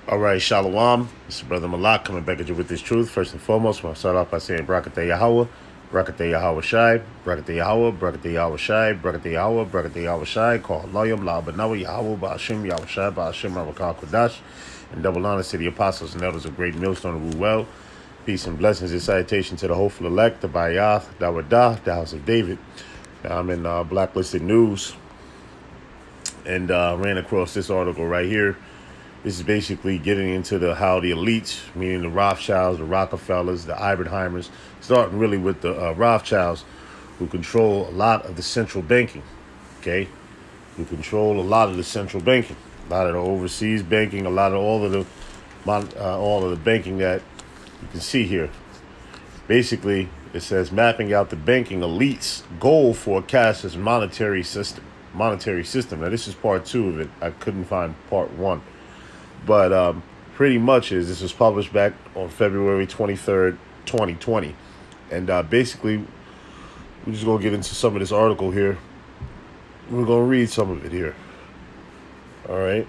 All right, Shalom. It's your brother Malak coming back at you with this truth. First and foremost, I want to start off by saying Brakateh Yahweh, Brakateh Yahweh Shai, Brakateh Yahweh, Brakateh Yahweh Shai, Brakateh Yahweh, Brakateh Yahweh Shai, call Loyam, La Banawa, Yahweh, Ba'ashim, Yahweh Shai, Ba'ashim, Ramakal Kodash, and double honor to the apostles and elders of great millstone who rule well. Peace and blessings and salutation to the hopeful elect, the Bayath, Dawadah, the house of David. I'm in blacklisted news and ran across this article right here. This is basically getting into how the elites, meaning the Rothschilds, the Rockefellers, the Iberheimers, starting really with the Rothschilds, who control a lot of the central banking, okay? Who control a lot of the central banking, a lot of the overseas banking, a lot of all of the banking that you can see here. Basically, it says mapping out the banking elites' goal for a cashless monetary system. Now, this is part 2 of it. I couldn't find part 1. But pretty much this was published back on February 23rd, 2020. And basically, we're just going to get into some of this article here. We're going to read some of it here. All right.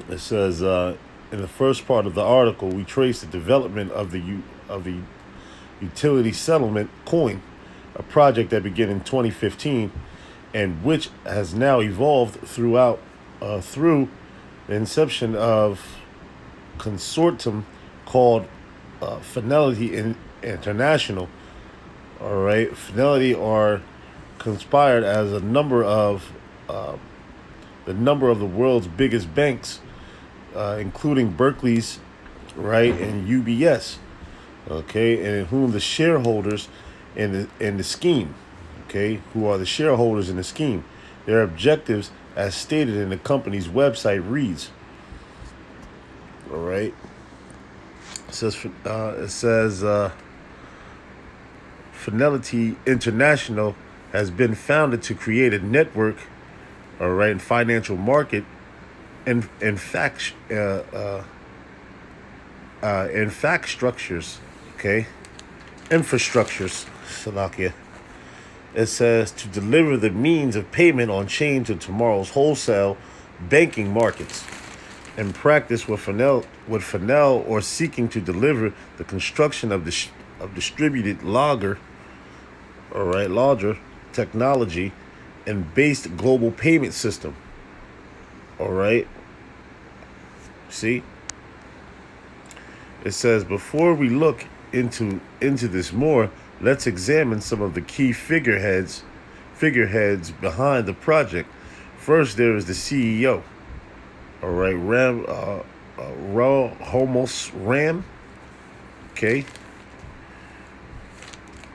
It says, in the first part of the article, we trace the development of the utility settlement coin, a project that began in 2015 and which has now evolved through the inception of consortium called Fidelity International. All right, Fidelity are conspired as the number of the world's biggest banks, including Berkeley's, right, and UBS. Okay, and whom the shareholders in the scheme. Okay, who are the shareholders in the scheme? Their objectives, as stated in the company's website, reads. All right. It says Fidelity International has been founded to create a network, all right, and financial market, and in fact structures, okay, infrastructures, Salakia. It says to deliver the means of payment on chain to tomorrow's wholesale banking markets. In practice, with Fidel or seeking to deliver the construction of distributed ledger technology and based global payment system. All right. See? It says before we look into this more, let's examine some of the key figureheads behind the project. First, there is the CEO. All right, Homos Ram. Okay.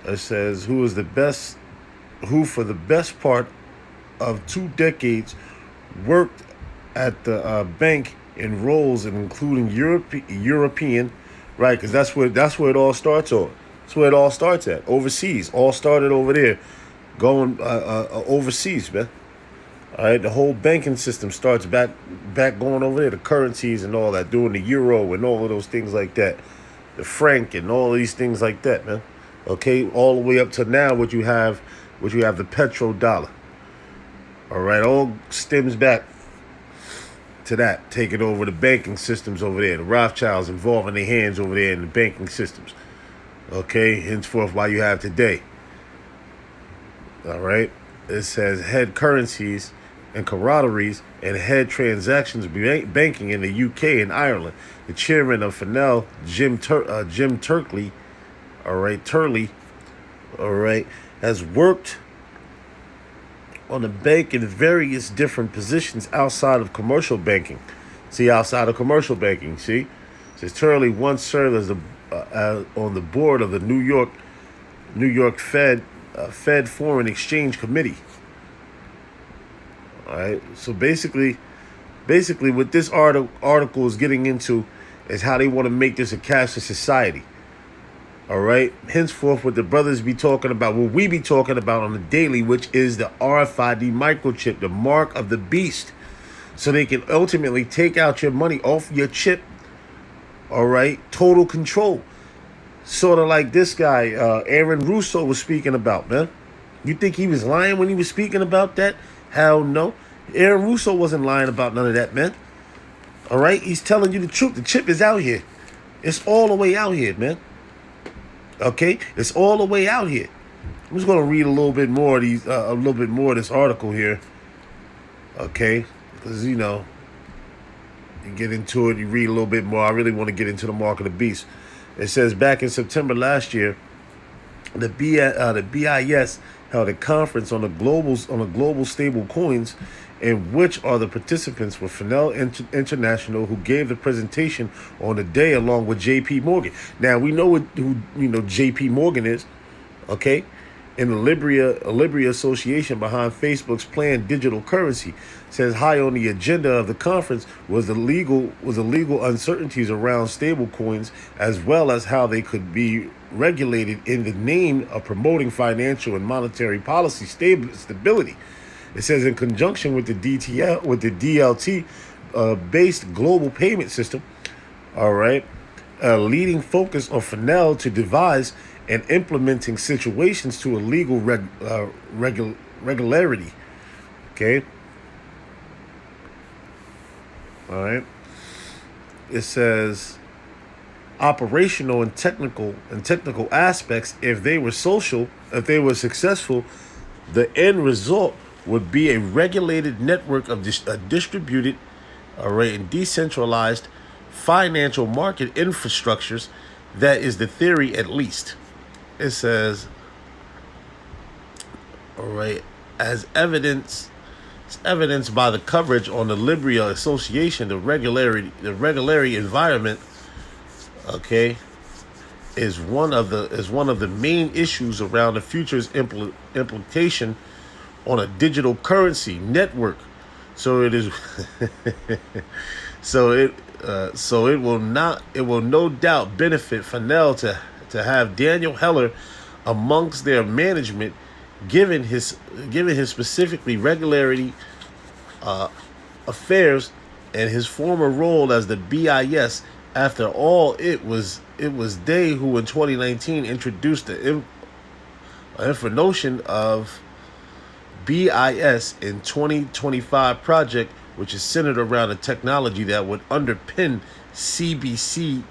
It says who for the best part of 2 decades worked at the bank in roles including European, right? Because that's where it all starts on. That's where it all starts at. Overseas. All started over there. Going overseas, man. All right. The whole banking system starts back going over there. The currencies and all that. Doing the euro and all of those things like that. The franc and all of these things like that, man. Okay. All the way up to now what you have the petrodollar. All right. All stems back to that. Taking over the banking systems over there. The Rothschilds involving their hands over there in the banking systems. Okay, henceforth, why you have today. All right. It says head currencies and camaraderies and head transactions banking in the UK and Ireland. The chairman of Fidel, Jim Turley, all right, has worked on the bank in various different positions outside of commercial banking. See, outside of commercial banking, see? It says Turley once served as on the board of the New York Fed Foreign Exchange Committee. All right. So basically, what this article is getting into is how they want to make this a cashless society. All right. Henceforth, what the brothers be talking about, what we be talking about on the daily, which is the RFID microchip, the mark of the beast, so they can ultimately take out your money off your chip. All right, total control. Sort of like this guy, Aaron Russo, was speaking about, man. You think he was lying when he was speaking about that? Hell no. Aaron Russo wasn't lying about none of that, man. All right, he's telling you the truth. The chip is out here. It's all the way out here, man. Okay, it's all the way out here. I'm just gonna read a little bit more of these, a little bit more of this article here. Okay, because you get into it, you read a little bit more. I really want to get into the mark of the beast. It says back in September last year, the BIS held a conference on the global stable coins, in which are the participants were Finel International, who gave the presentation on the day along with J.P. Morgan. Now we know who J.P. Morgan is, okay? In the Libria Association behind Facebook's planned digital currency, says high on the agenda of the conference was the legal uncertainties around stablecoins, as well as how they could be regulated in the name of promoting financial and monetary policy stability. It says in conjunction with the DLT based global payment system, all right, a leading focus on Finel to devise and implementing situations to a legal regularity. Okay. All right. It says operational and technical aspects. If they were successful, the end result would be a regulated network of distributed, all right, and decentralized financial market infrastructures. That is the theory, at least. It says, all right, as evidenced by the coverage on the Libria Association, the regulatory environment, okay, is one of the main issues around the future's implication on a digital currency network. So it is so it will no doubt benefit Finel to have Daniel Heller amongst their management, given his specifically regularity affairs and his former role as the BIS. After all, it was they who in 2019 introduced the notion of BIS in 2025 project, which is centered around a technology that would underpin CBDCs.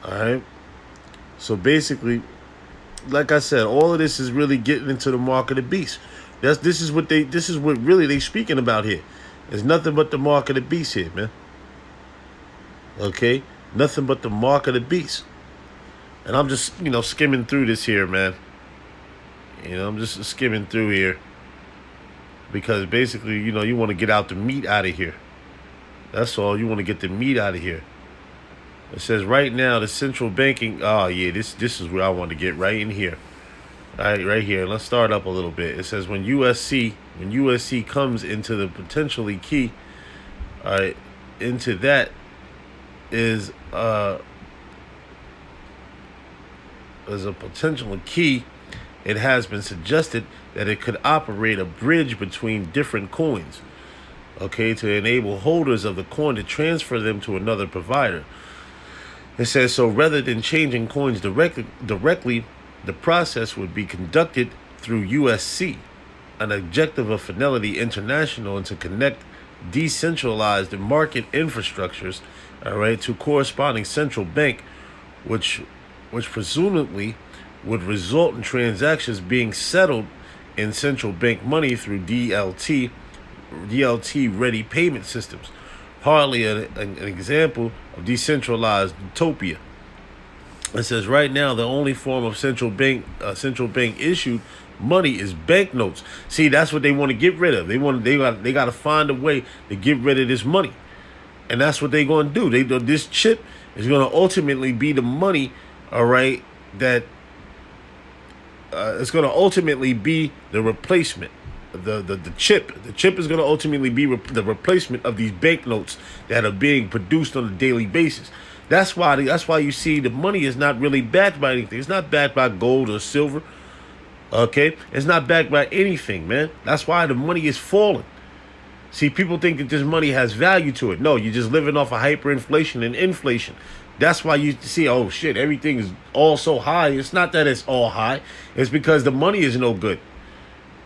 All right. So basically, like I said, all of this is really getting into the mark of the beast. This is what really they speaking about here. There's nothing but the mark of the beast here, man. Okay? Nothing but the mark of the beast. And I'm just, skimming through this here, man. I'm just skimming through here. Because basically, you want to get out the meat out of here. That's all. You want to get the meat out of here. It says right now the central banking. Oh yeah, this is where I want to get right in here. All right here. Let's start up a little bit. It says when USC comes into the potentially key. All right, into that is a potential key. It has been suggested that it could operate a bridge between different coins, okay, to enable holders of the coin to transfer them to another provider. It says, so rather than changing coins directly, the process would be conducted through USC, an objective of Fidelity International, and to connect decentralized market infrastructures, all right, to corresponding central bank, which presumably would result in transactions being settled in central bank money through DLT ready payment systems. Hardly an example of decentralized utopia. It says right now the only form of central bank issued money is banknotes. See, that's what they want to get rid of. They got to find a way to get rid of this money, and that's what they're going to do. This chip is going to ultimately be the money. All right, that it's going to ultimately be the replacement. The chip is going to ultimately be the replacement of these banknotes that are being produced on a daily basis. That's why you see the money is not really backed by anything. It's not backed by gold or silver. Okay, it's not backed by anything, man. That's why the money is falling. See, people think that this money has value to it. No, you're just living off of hyperinflation and inflation. That's why you see, oh shit, everything is all so high. It's not that it's all high. It's because the money is no good.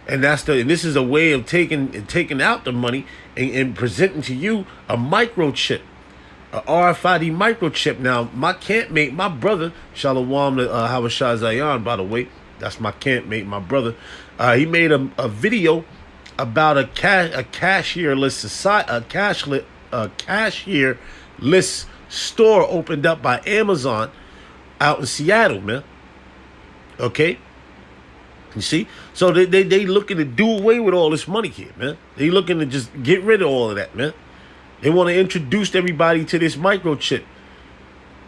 And this is a way of taking out the money and presenting to you a microchip, a RFID microchip. Now, my campmate, my brother, Shalom to Howard Shah Zion, by the way, that's my campmate, my brother. He made a video about a cashierless society, a cashierless store opened up by Amazon out in Seattle, man. Okay. You see? So they looking to do away with all this money here, man. They looking to just get rid of all of that, man. They want to introduce everybody to this microchip.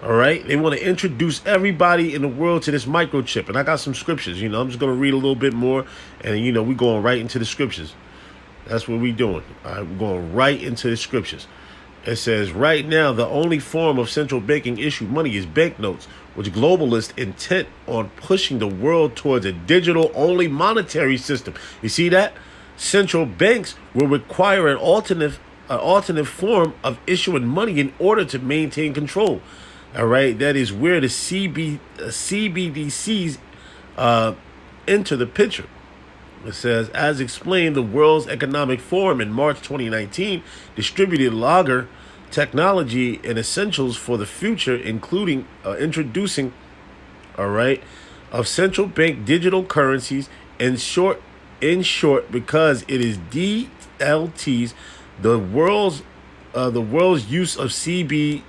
All right? They want to introduce everybody in the world to this microchip. And I got some scriptures, I'm just going to read a little bit more. And, we're going right into the scriptures. That's what we're doing. All right? We're going right into the scriptures. It says, right now, the only form of central banking issued money is banknotes, which globalists intent on pushing the world towards a digital-only monetary system. You see that? Central banks will require an alternative form of issuing money in order to maintain control. All right? That is where the CBDCs enter the picture. It says, as explained, the World's Economic Forum in March 2019 distributed lager technology and essentials for the future, including introducing, of central bank digital currencies. In short, because it is DLTs, the world's use of CBDCs.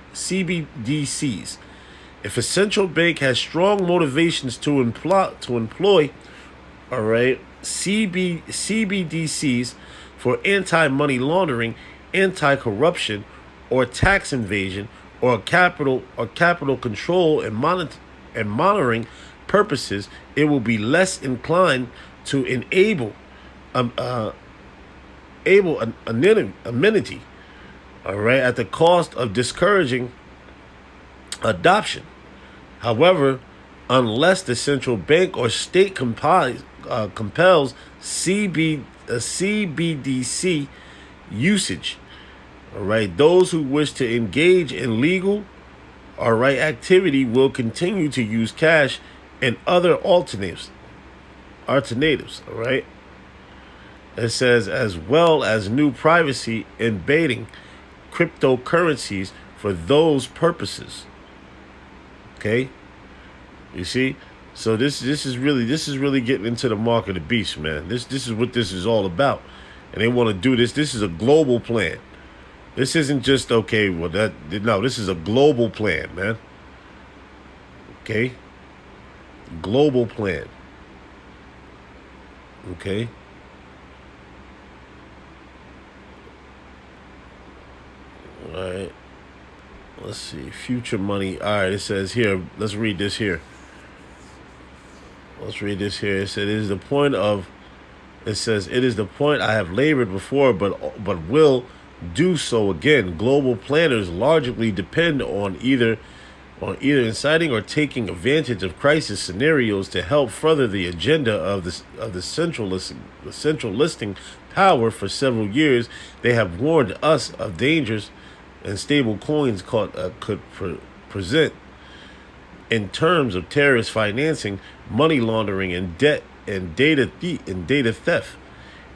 If a central bank has strong motivations to employ, CBDCs for anti-money laundering, anti-corruption, or tax invasion, or capital control and monitoring purposes, it will be less inclined to enable amenity, at the cost of discouraging adoption. However, unless the central bank or state compels CBDC usage, those who wish to engage in legal, activity will continue to use cash and other alternatives, It says, as well as new privacy embedding cryptocurrencies for those purposes. Okay? You see? So this is really getting into the mark of the beast, man. This is what this is all about. And they want to do this. This is a global plan. This isn't just, this is a global plan, man. Okay? Global plan. Okay? All right. Let's see. Future money. All right, it says here, let's read this here. It says, it is the point I have labored before, but will do so again. Global planners largely depend on either inciting or taking advantage of crisis scenarios to help further the agenda of the central listing power. For several years, they have warned us of dangers and stable coins could present in terms of terrorist financing, money laundering, and debt and data theft.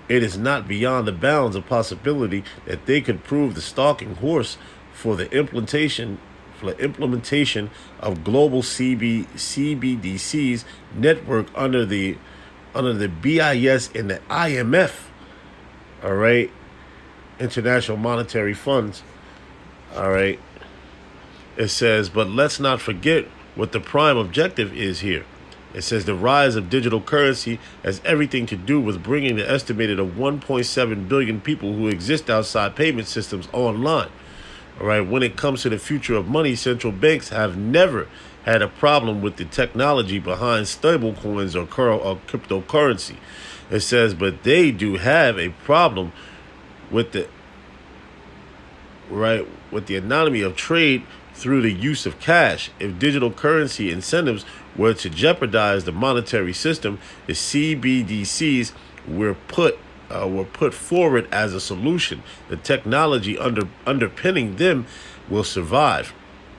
It is not beyond the bounds of possibility that they could prove the stalking horse for the implementation of global CBDCs network under the BIS and the IMF. All right, International Monetary Funds. All right. It says, but let's not forget what the prime objective is here. It says the rise of digital currency has everything to do with bringing the estimated of 1.7 billion people who exist outside payment systems online. All right. When it comes to the future of money, central banks have never had a problem with the technology behind stable coins or cryptocurrency. It says, but they do have a problem with the anonymity of trade through the use of cash. If digital currency incentives were to jeopardize the monetary system, the CBDCs were put forward as a solution. The technology underpinning them will survive.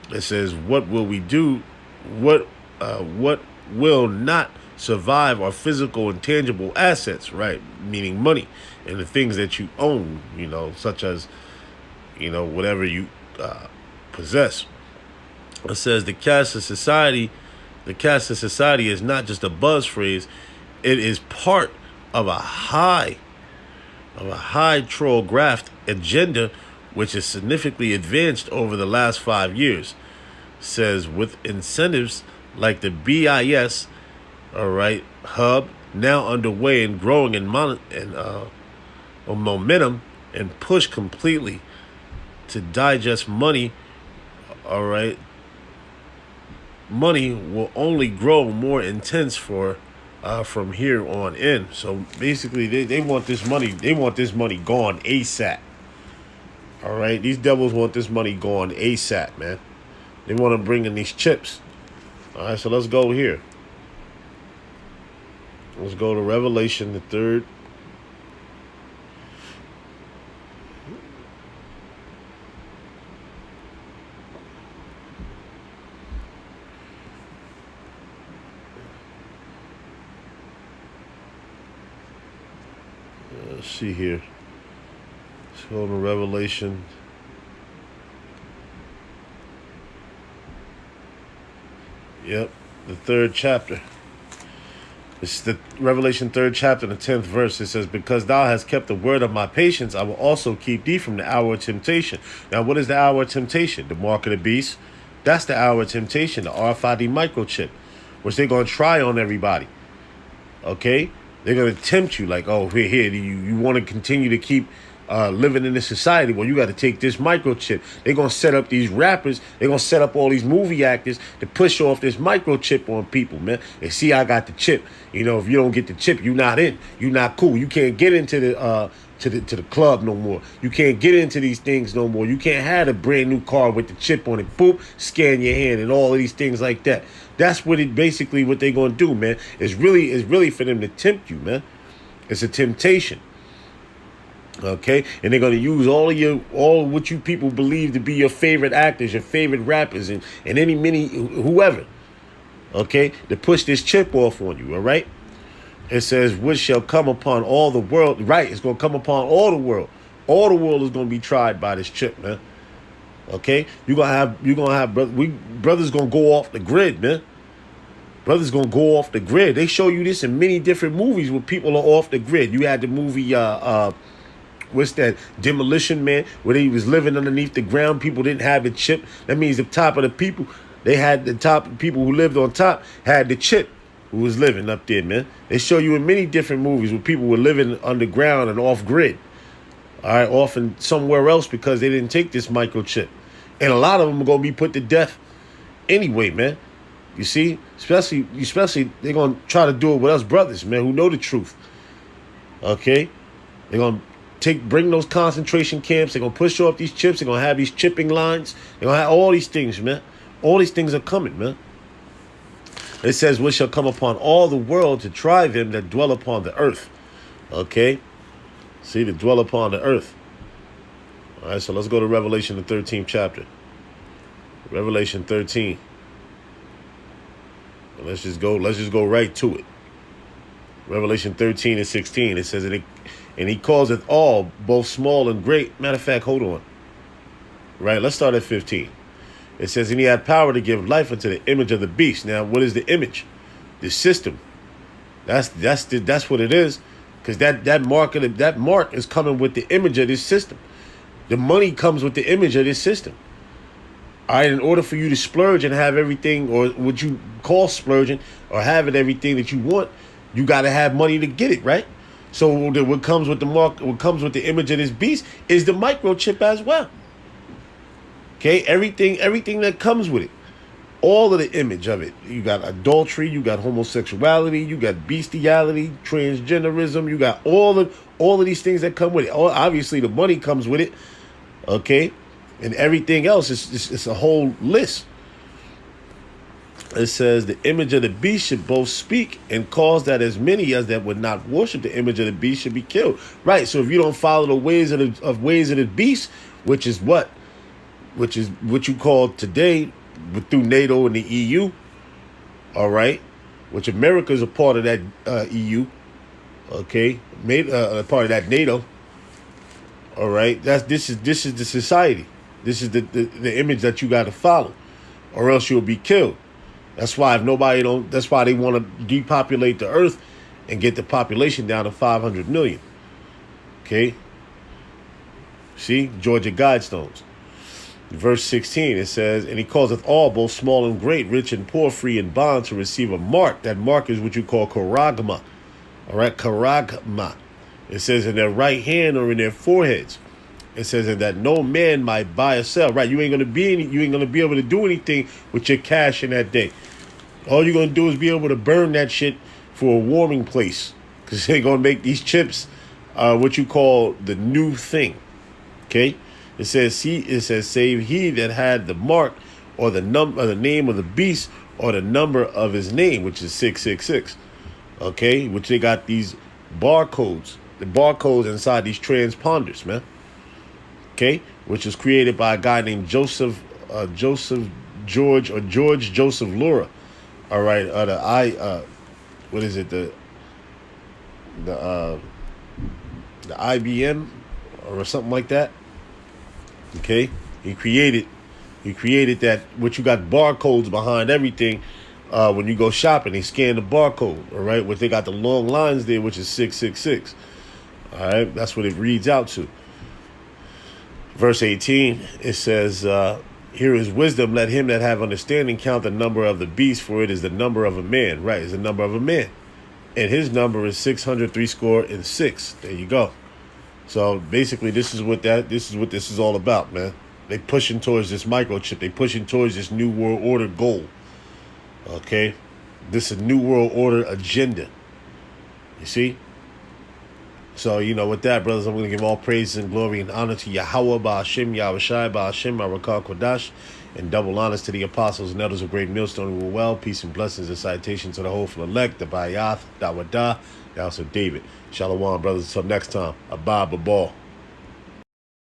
It says, what will we do? What will not survive are physical and tangible assets, right? Meaning money and the things that you own, such as, whatever you possess. It says the cashless society is not just a buzz phrase, it is part of a high troll graft agenda which is significantly advanced over the last 5 years. It says with incentives like the BIS, hub now underway and growing in momentum and push completely to digest money, money will only grow more intense from here on in. So basically, they want this money. They want this money gone ASAP. All right, these devils want this money gone ASAP, man. They want to bring in these chips. All right, so let's go here. Let's go to Revelation, the 3rd. Let's see here. Let's go to Revelation. Yep, the 3rd chapter. It's the Revelation 3rd chapter, the 10th verse. It says, because thou hast kept the word of my patience, I will also keep thee from the hour of temptation. Now, what is the hour of temptation? The mark of the beast. That's the hour of temptation, the RFID microchip, which they're going to try on everybody. Okay? They're going to tempt you like, oh, here, you want to continue to keep living in this society. Well, you got to take this microchip. They're going to set up these rappers. They're going to set up all these movie actors to push off this microchip on people, man. And see, I got the chip. If you don't get the chip, you're not in. You're not cool. You can't get into the to the club no more. You can't get into these things no more. You can't have a brand new car with the chip on it. Boop, scan your hand and all of these things like that. That's what they're gonna do, man. It's really for them to tempt you, man. It's a temptation. Okay, and they're gonna use all what you people believe to be your favorite actors, your favorite rappers, and many whoever. Okay, to push this chip off on you. All right. It says, which shall come upon all the world. Right, it's going to come upon all the world. All the world is going to be tried by this chip, man. Okay? You're going to have brothers going to go off the grid, man. Brothers going to go off the grid. They show you this in many different movies where people are off the grid. You had the movie, what's that? Demolition Man, where they was living underneath the ground. People didn't have the chip. That means the top of the people, they had the top people who lived on top had the chip. Who was living up there, man. They show you in many different movies where people were living underground and off grid. All right, often somewhere else because they didn't take this microchip. And a lot of them are going to be put to death anyway, man. You see? Especially they're going to try to do it with us brothers, man, who know the truth. Okay? They're going to bring those concentration camps. They're going to push off these chips. They're going to have these chipping lines. They're going to have all these things, man. All these things are coming, man. It says, which shall come upon all the world to try them that dwell upon the earth. Okay? See, to dwell upon the earth. All right, so let's go to Revelation, the 13th chapter. Revelation 13. Let's just go right to it. Revelation 13 and 16. It says, and he calleth all, both small and great. Matter of fact, hold on. Right, let's start at 15. It says, and he had power to give life unto the image of the beast. Now, what is the image? The system. That's what it is. Because that mark is coming with the image of this system. The money comes with the image of this system. All right, in order for you to splurge and have everything, or what you call splurging, or having everything that you want, you got to have money to get it, right? So what comes with the mark, what comes with the image of this beast is the microchip as well. Okay, everything that comes with it, all of the image of it. You got adultery, you got homosexuality, you got bestiality, transgenderism. You got all of these things that come with it. Obviously, the money comes with it. Okay, and everything else is a whole list. It says the image of the beast should both speak and cause that as many as that would not worship the image of the beast should be killed. Right. So if you don't follow the ways of the beast, which is what you call today through NATO and the EU, all right, which America is a part of that EU. Okay, made a part of that NATO. All right, this is the society. This is the image that you got to follow, or else you'll be killed. That's why That's why they want to depopulate the earth and get the population down to 500 million. Okay. See, Georgia Guidestones. Verse 16, it says, and he causeth all, both small and great, rich and poor, free and bond, to receive a mark. That mark is what you call charagma. All right, charagma. It says in their right hand or in their foreheads. It says that no man might buy or sell. Right, you ain't gonna be able to do anything with your cash in that day. All you're gonna do is be able to burn that shit for a warming place, because they're gonna make these chips what you call the new thing. Okay. It says save he that had the mark or the name of the beast or the number of his name, which is 666. Okay, which they got these barcodes, the barcodes inside these transponders, man. Okay, which was created by a guy named George Joseph Laura. All right, what is it, the IBM or something like that. Okay, he created that, which you got barcodes behind everything. When you go shopping, they scan the barcode. All right, which they got the long lines there, which is 666. All right, that's what it reads out to. Verse 18, it says, here is wisdom. Let him that have understanding count the number of the beast, for it is the number of a man. Right, it's the number of a man, and his number is 666. There you go. So basically, this is what this is all about, man. They pushing towards this microchip. They pushing towards this new world order goal. Okay, this is a new world order agenda. You see. So with that, brothers, I'm going to give all praise and glory and honor to Yahweh, Ba'ashem, Yahushai, Ba'ashem, Marakah, Kodash, and double honors to the apostles and elders of Great Millstone who were well. Peace and blessings and citations to the hopeful elect, the Bayath, Dawadah, the house of David. Shalom, brothers. Until next time. Abba, Babal.